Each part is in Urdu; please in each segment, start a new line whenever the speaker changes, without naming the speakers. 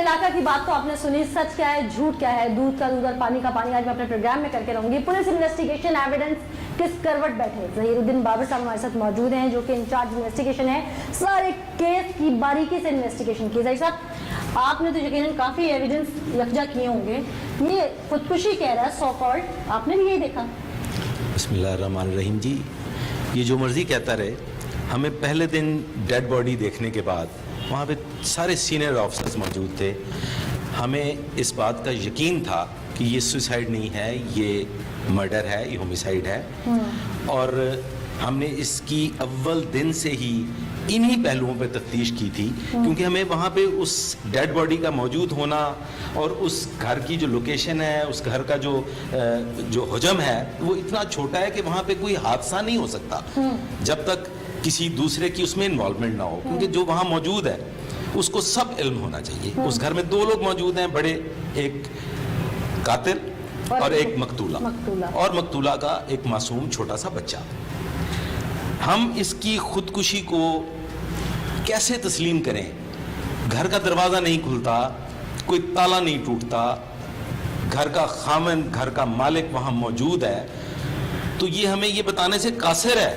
علاقہ کی بات تو آپ نے سنی, سچ کیا ہے جھوٹ کیا ہے, دودھ کا دودھ اور پانی کا پانی, آج میں اپنے پروگرام میں کر کے رہوں گی. پولیس انویسٹیگیشن ایویڈنس کس کروٹ بیٹھے. ظہیر الدین بابر صاحب ہمارے ساتھ موجود ہیں جو کہ انچارج انویسٹیگیشن ہے, سارے کیس کی باریکی سے انویسٹیگیشن کی. ظہیر صاحب آپ نے تو یقیناً کافی ایویڈنس یکجا کیے ہوں گے, یہ خودکشی کہہ رہا ہے سو کالڈ, آپ نے بھی یہی دیکھا؟
بسم اللہ الرحمن الرحیم. جی یہ جو مرضی کہتا رہے, ہمیں پہلے دن ڈیڈ باڈی دیکھنے کے بعد وہاں پہ سارے سینئر آفیسرز موجود تھے, ہمیں اس بات کا یقین تھا کہ یہ سوسائڈ نہیں ہے, یہ مرڈر ہے, یہ ہومیسائڈ ہے. اور ہم نے اس کی اول دن سے ہی انہی پہلوؤں پہ تفتیش کی تھی, کیونکہ ہمیں وہاں پہ اس ڈیڈ باڈی کا موجود ہونا اور اس گھر کی جو لوکیشن ہے, اس گھر کا جو حجم ہے وہ اتنا چھوٹا ہے کہ وہاں پہ کوئی حادثہ نہیں ہو سکتا جب تک کسی دوسرے کی اس میں انوالومنٹ نہ ہو, کیونکہ جو وہاں موجود ہے اس کو سب علم ہونا چاہیے. اس گھر میں دو لوگ موجود ہیں بڑے, ایک قاتل اور ایک مقتولہ, اور مقتولہ کا ایک معصوم چھوٹا سا بچہ. ہم اس کی خودکشی کو کیسے تسلیم کریں؟ گھر کا دروازہ نہیں کھلتا, کوئی تالا نہیں ٹوٹتا, گھر کا خامن, گھر کا مالک وہاں موجود ہے, تو یہ ہمیں یہ بتانے سے قاصر ہے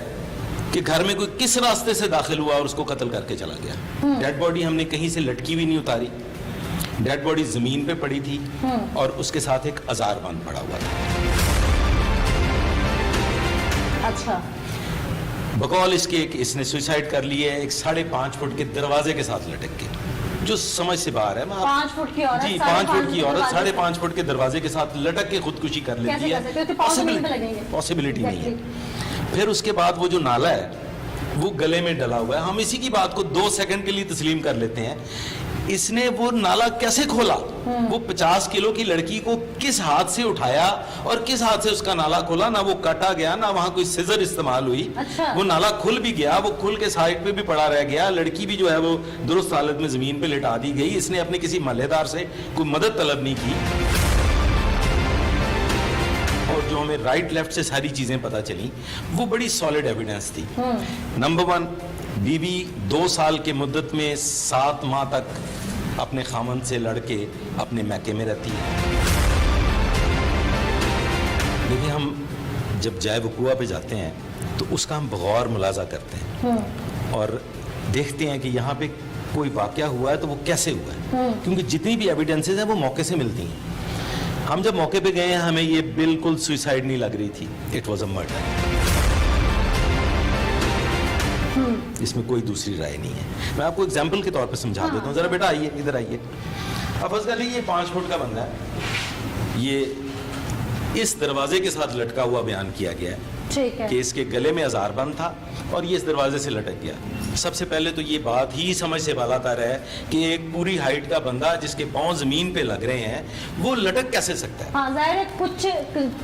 کہ گھر میں کوئی کس راستے سے داخل ہوا اور اس کو قتل کر کے چلا گیا. ڈیڈ باڈی ہم نے کہیں سے لٹکی بھی نہیں اتاری, ڈیڈ باڈی زمین پہ پڑی تھی اور اس کے ساتھ ایک ازار بند پڑا ہوا تھا.
اچھا,
بقول اس کے اس نے سوئسائڈ کر لی ہے ایک 5.5 فٹ کے دروازے کے ساتھ لٹک کے, جو سمجھ سے باہر ہے.
5 فٹ کی عورت,
جی 5 فٹ کی عورت 5.5 فٹ کے دروازے کے ساتھ لٹک کے خودکشی کر لیتی ہے, پاسبلٹی نہیں ہے. پھر اس کے بعد وہ جو نالا ہے وہ گلے میں ڈلا ہوا ہے. ہم اسی کی بات کو 2 سیکنڈ کے لیے تسلیم کر لیتے ہیں. اس نے وہ نالا کیسے کھولا, وہ 50 کلو کی لڑکی کو کس ہاتھ سے اٹھایا اور کس ہاتھ سے اس کا نالا کھولا, نہ وہ کٹا گیا, نہ وہاں کوئی سیزر استعمال ہوئی. وہ نالا کھل بھی گیا, وہ کھل کے سائڈ پہ بھی پڑا رہ گیا, لڑکی بھی جو ہے وہ درست حالت میں زمین پہ لٹا دی گئی. اس نے اپنے کسی محلے دار سے کوئی مدد طلب نہیں کی. اور جو ہمیں رائٹ لیفٹ سے ساری چیزیں پتہ چلیں وہ بڑی سالڈ ایویڈنس تھی. نمبر 1, بی بی 2 سال کے مدت میں 7 ماہ تک اپنے خامن سے لڑ کے اپنے میکے میں رہتی ہے. دیکھیں ہم جب جائے وقوع پہ جاتے ہیں تو اس کا ہم بغور ملاحظہ کرتے ہیں اور دیکھتے ہیں کہ یہاں پہ کوئی واقعہ ہوا ہے تو وہ کیسے ہوا ہے, کیونکہ جتنی بھی ایویڈنسز ہیں وہ موقع سے ملتی ہیں. ہم جب موقع پہ گئے ہیں ہمیں یہ بالکل سوئسائڈ نہیں لگ رہی تھی, اٹ واز اے مرڈر. اس میں کوئی دوسری رائے نہیں ہے. میں آپ کو ایگزامپل کے طور پہ سمجھا دیتا ہوں. ذرا بیٹا آئیے, ادھر آئیے. اب فرض کر لیجیے یہ 5 فٹ کا بندہ ہے, یہ اس دروازے کے ساتھ لٹکا ہوا بیان کیا گیا ہے کہ اس کے گلے میں ازار بند تھا اور یہ اس دروازے سے لٹک گیا. سب سے پہلے تو یہ بات ہی سمجھ سے بالا تر ہے کہ ایک پوری ہائٹ کا بندہ جس کے پاؤں زمین پہ لگ رہے ہیں وہ لٹک کیسے سکتا ہے؟
ہاں ظاہر ہے کچھ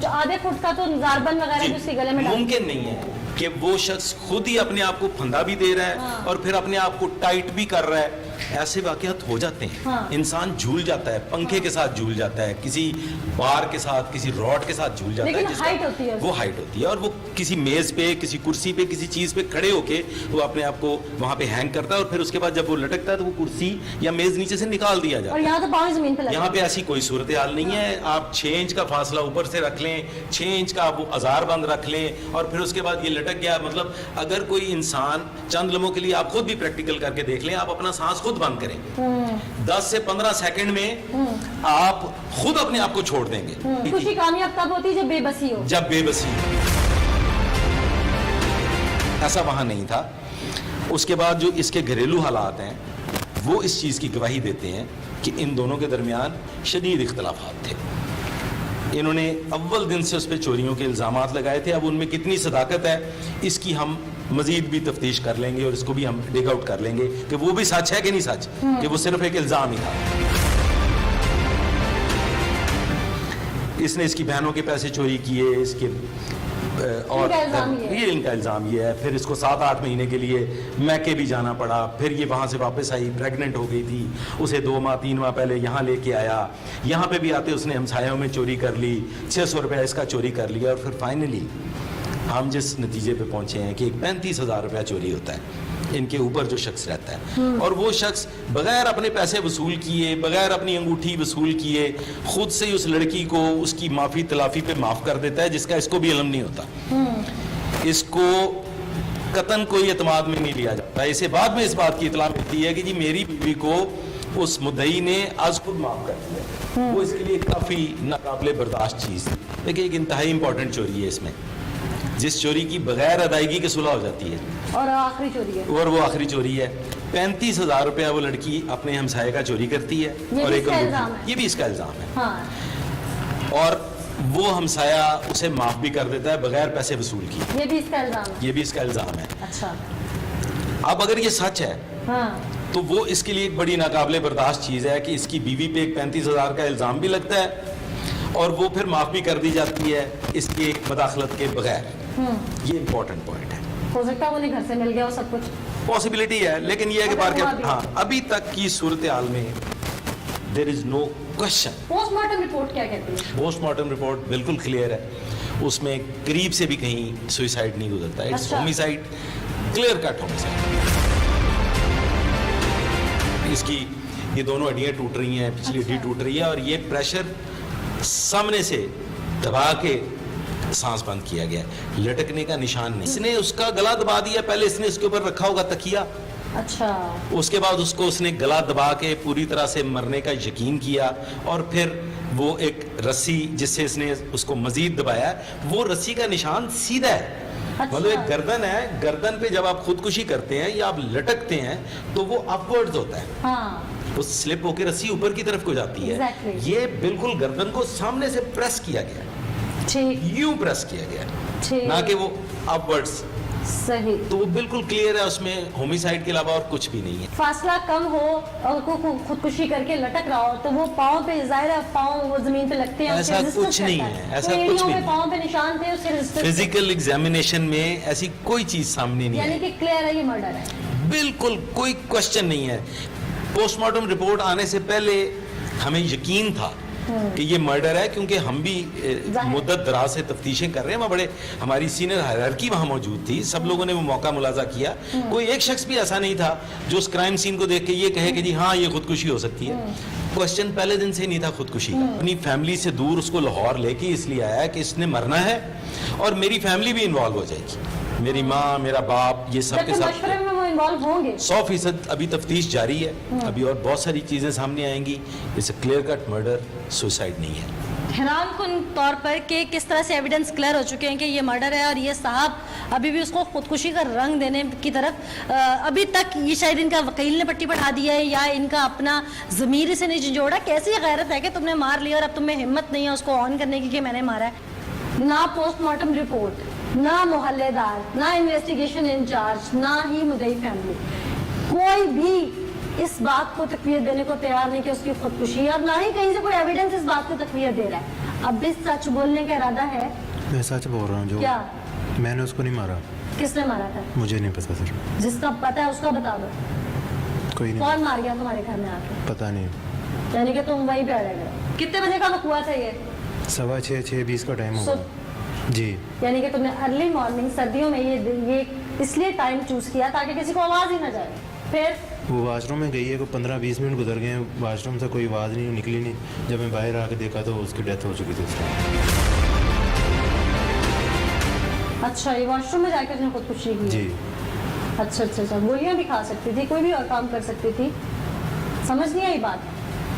آدھے فٹ کا تو ازار بند وغیرہ اس کے گلے میں
ممکن نہیں ہے کہ وہ شخص خود ہی اپنے آپ کو پھندا بھی دے رہا ہے اور پھر اپنے آپ کو ٹائٹ بھی کر رہا ہے. ایسے واقعات ہو جاتے ہیں, انسان جھول جاتا ہے, پنکھے کے ساتھ جھول جاتا ہے, کسی بار کے ساتھ, کسی راڈ کے ساتھ جھول جاتا ہے,
جس کا
وہ ہائٹ ہوتی ہے, اور وہ کسی میز پہ, کسی کرسی پہ, کسی چیز پہ کھڑے ہو کے وہ اپنے آپ کو وہاں پہ ہینگ کرتا ہے اور پھر اس کے بعد جب وہ لٹکتا ہے تو وہ کرسی یا میز نیچے سے نکال دیا جاتا ہے.
اور یہاں تو پاؤں زمین پہ لگے.
یہاں پہ ایسی کوئی صورتحال نہیں ہے. آپ 6 انچ کا فاصلہ اوپر سے رکھ لیں, 6 انچ کا وہ ازار بند رکھ لیں اور پھر اس کے بعد یہ لٹک گیا. مطلب اگر کوئی انسان چند لمحوں کے لیے, آپ خود بھی پریکٹیکل کر کے دیکھ لیں, آپ اپنا سانس خود بند کریں, 10 سے 15 سیکنڈ میں آپ خود اپنے آپ کو چھوڑ دیں گے.
خوشی کامیاب تب ہوتی ہے جب بے بسی ہو.
جب بے بسی ہو. ایسا وہاں نہیں تھا. اس کے بعد جو اس کے گھریلو حالات ہیں وہ اس چیز کی گواہی دیتے ہیں کہ ان دونوں کے درمیان شدید اختلافات تھے. انہوں نے اول دن سے اس پہ چوریوں کے الزامات لگائے تھے. اب ان میں کتنی صداقت ہے اس کی ہم مزید بھی تفتیش کر لیں گے اور اس کو بھی ہم ڈگ آؤٹ کر لیں گے کہ وہ بھی سچ ہے کہ نہیں سچ, کہ وہ صرف ایک الزام ہی تھا. اس نے اس کی بہنوں کے پیسے چوری کیے, اس کے اور یہ ان کا الزام یہ ہے. پھر اس کو 7-8 مہینے کے لیے میکے بھی جانا پڑا. پھر یہ وہاں سے واپس آئی, پریگننٹ ہو گئی تھی, اسے 2 ماہ 3 ماہ پہلے یہاں لے کے آیا. یہاں پہ بھی آتے اس نے ہمسایوں میں چوری کر لی, 600 روپے اس کا چوری کر لیا. اور پھر فائنلی ہم جس نتیجے پہ پہنچے ہیں کہ ایک 35,000 روپیہ چوری ہوتا ہے ان کے اوپر جو شخص رہتا ہے، اور وہ شخص بغیر اپنے پیسے وصول کیے، بغیر اپنی انگوٹھی وصول کیے، خود سے اس لڑکی کو اس کی معافی تلافی پہ معاف کر دیتا ہے، جس کا اس کو بھی علم نہیں ہوتا. اس کو قطعاً کوئی اعتماد میں نہیں لیا جاتا. اسے بعد میں اس بات کی اطلاع ملتی ہے کہ جی میری بیوی کو اس مدعی نے از خود معاف کر دیا. وہ اس کے لیے کافی ناقابل برداشت چیز ہے. دیکھیں ایک انتہائی امپورٹنٹ چوری ہے اس میں، جس چوری کی بغیر ادائیگی کے صلح ہو جاتی ہے،
اور آخری چوری ہے،
اور وہ آخری چوری ہے. 35,000 روپیہ وہ لڑکی اپنے ہمسائے کا چوری کرتی ہے، اور ایک یہ بھی اس کا الزام ہے. اور وہ ہمسایہ اسے معاف بھی کر دیتا ہے بغیر پیسے وصول کیے.
یہ بھی اس کا الزام ہے،
یہ بھی اس کا الزام ہے.
اچھا،
اب اگر یہ سچ ہے تو وہ اس کے لیے ایک بڑی ناقابل برداشت چیز ہے کہ اس کی بیوی پہ ایک 35,000 کا الزام بھی لگتا ہے، اور وہ پھر معاف بھی کر دی جاتی ہے اس کی مداخلت کے بغیر. یہ امپورٹنٹ پوائنٹ ہے.
ہو سکتا ہے انہیں گھر سے مل گیا وہ سب کچھ،
پاسبلٹی ہے، لیکن یہ ہے کہ ہاں ابھی تک کی صورتحال میں دیر از نو کوشچن.
پوسٹ مارٹم رپورٹ کیا کہتی ہے؟
پوسٹ مارٹم رپورٹ بالکل کلیئر ہے، اس میں قریب سے بھی کہیں سوئسائڈ نہیں گزرتا ہے. It's homicide, clear cut homicide. اس کی یہ دونوں ہڈیاں ٹوٹ رہی ہیں، پچھلی ہڈی ٹوٹ رہی ہے، اور یہ پریشر سامنے سے دبا کے سانس بند کیا گیا ہے. لٹکنے کا نشان نہیں. اس نے اس کا گلا دبا دیا. پہلے اس نے اس کے اوپر رکھا ہوگا تکیہ،
اچھا،
اس کے بعد اس کو اس نے گلا دبا کے پوری طرح سے مرنے کا یقین کیا، اور پھر وہ ایک رسی جس سے اس نے اس کو مزید دبایا، وہ رسی کا نشان سیدھا ہے. مطلب ایک گردن ہے، گردن پہ جب آپ خودکشی کرتے ہیں یا آپ لٹکتے ہیں تو وہ اپورڈز ہوتا ہے، وہ سلپ ہو کے رسی اوپر کی طرف کو جاتی ہے. یہ بالکل گردن کو سامنے سے پریس کیا گیا، یوں پریس کیا گیا، نہ کہ وہ اپورڈز.
صحیح.
تو وہ بالکل کلیئر ہے، اس میں ہومیسائڈ کے علاوہ اور کچھ بھی نہیں ہے.
فاصلہ کم ہو اور خودکشی کر کے لٹک رہا ہو تو وہ پاؤں پہ ظاہر ہے، پاؤں وہ زمین پہ لگتے ہیں.
ایسا کچھ نہیں ہے، ایسا کچھ بھی نہیں.
پاؤں پہ نشان تھے، اس سے
فزیکل ایگزامینیشن میں ایسی کوئی چیز سامنے نہیں ہے.
یعنی کہ کلیئر ہے یہ مرڈر ہے،
بالکل کوئی کوشچن نہیں ہے. پوسٹ مارٹم رپورٹ آنے سے پہلے ہمیں یقین تھا کہ یہ مرڈر ہے، کیونکہ ہم بھی مدت دراز سے تفتیشیں کر رہے ہیں. بڑے ہماری سینئر ہائرارکی وہاں موجود تھی، سب لوگوں نے وہ موقع ملاحظہ کیا. کوئی ایک شخص بھی ایسا نہیں تھا جو اس کرائم سین کو دیکھ کے یہ کہے کہ جی ہاں یہ خودکشی ہو سکتی ہے. کوشچن پہلے دن سے نہیں تھا خودکشی کا. اپنی فیملی سے دور اس کو لاہور لے کے اس لیے آیا کہ اس نے مرنا ہے اور میری فیملی بھی انوالو ہو جائے گی، میری ماں، میرا باپ، یہ سب کے ساتھ 100%. ابھی تفتیش جاری ہے، ابھی اور بہت ساری چیزیں سامنے آئیں گی. اس کلیئر کٹ مرڈر، سوسائڈ نہیں ہے.
حیران کن طور پر کہ کس طرح سے ایویڈنس کلیئر ہو چکے ہیں کہ یہ مرڈر ہے، اور یہ صاحب ابھی بھی اس کو خودکشی کا رنگ دینے کی طرف ابھی تک یہ شاید ان کا وکیل نے پٹی بڑھا دی ہے یا ان کا اپنا ضمیر سے نہیں جھنجھوڑا. کیسی غیرت ہے کہ تم نے مار لیا اور اب تم میں ہمت نہیں ہے اس کو آن کرنے کی کہ میں نے مارا ہے. نہ پوسٹ مارٹم رپورٹ، نہ محلے دار، نہ انویسٹیگیشن انچارج، نہ ہی مدعی فیملی، کوئی بھی اس بات کو تقویت دینے کو تیار نہیں کہ اس کی خودکشی، اور نہ ہی کہیں سے کوئی ایویڈنس اس بات کو تقویت دے رہا ہے. اب بھی سچ بولنے کا ارادہ ہے؟
میں سچ بول رہا ہوں. جو
کیا
میں نے اس کو نہیں مارا.
کس نے مارا تھا؟
مجھے نہیں پتا سر.
جس کا پتا ہے اس کا بتا دو.
کوئی نہیں.
کون مار گیا تمہارے گھر میں آ کے؟
پتا نہیں.
یعنی کہ تم وہیں پہ رہ گئے. کتنے بجے کا وقت ہوا تھا یہ؟
6:30 کا ٹائم ہوگا جی.
یعنی کہ تم نے ارلی مارننگ سردیوں میں یہ اس لیے ٹائم چوز کیا تاکہ کسی کو آواز ہی نہ جائے. پھر
وہ واش روم میں گئی ہے، کوئی 15-20 منٹ گزر گئے ہیں، واش روم سے کوئی آواز نہیں نکلی نہیں. جب میں باہر آ کے دیکھا تو اس کی ڈیتھ ہو چکی تھی. اس کا
اچھا، یہ واش روم میں جا کے اس نے خودکشی کی
جی.
اچھا اچھا اچھا. گولیاں بھی کھا سکتی تھی، کوئی بھی اور کام کر سکتی تھی. سمجھ نہیں آئی بات.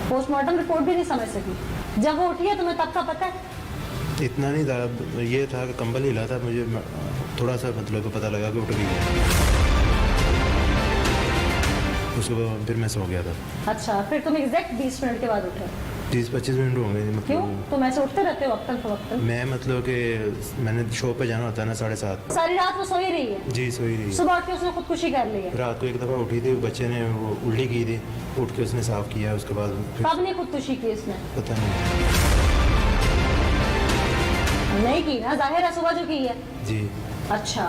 پوسٹ مارٹم رپورٹ بھی نہیں سمجھ سکی. جب وہ اٹھی ہے تمہیں تب کا پتہ ہے؟
اتنا نہیں تھا، یہ تھا کہ کمبل ہلا تھا، مجھے تھوڑا سا مطلب کو پتہ لگا کہ اٹھ گئی ہے. اس کے بعد پھر میں سو گیا تھا.
اچھا، پھر تم ایگزیکٹ 20 منٹ کے بعد اٹھے؟
30-25 منٹ ہو گئے.
کیوں؟
مطلب
تم ایسے اٹھتے رہتے ہو وقتاً فوقتاً؟
میں مطلب کہ میں نے شاپ پہ جانا ہوتا ہے نا 7:30.
ساری رات وہ سوئی رہی ہے؟
جی سوئی رہی ہے.
صبح اٹھ کے اس نے خودکشی کر لی ہے؟
رات کو ایک دفعہ اٹھی تھی، بچے نے وہ الٹی کی تھی، اٹھ کے اس نے صاف کیا. اس کے بعد
کب نہیں خودکشی کی اس نے؟
پتہ نہیں.
نہیں کی نا، ظاہر ہے صبح جو کی ہے.
جی.
اچھا،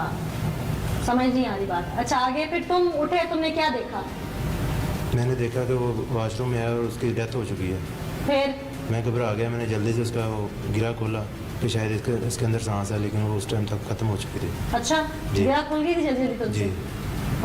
سمجھ نہیں آ رہی بات. اچھا آگے پھر تم اٹھے، تم نے کیا دیکھا؟
میں نے دیکھا کہ وہ واش روم میں آیا اور اس کی ڈیتھ ہو چکی ہے.
پھر
میں گھبرا گیا، میں نے جلدی سے اس کا وہ گرا کھولا کہ شاید اس کے اندر سانس ہے، لیکن وہ اس ٹائم تک ختم ہو چکی تھی.
اچھا،
جی.
گرا کھل گئی تھی جلدی جلدی؟
جی.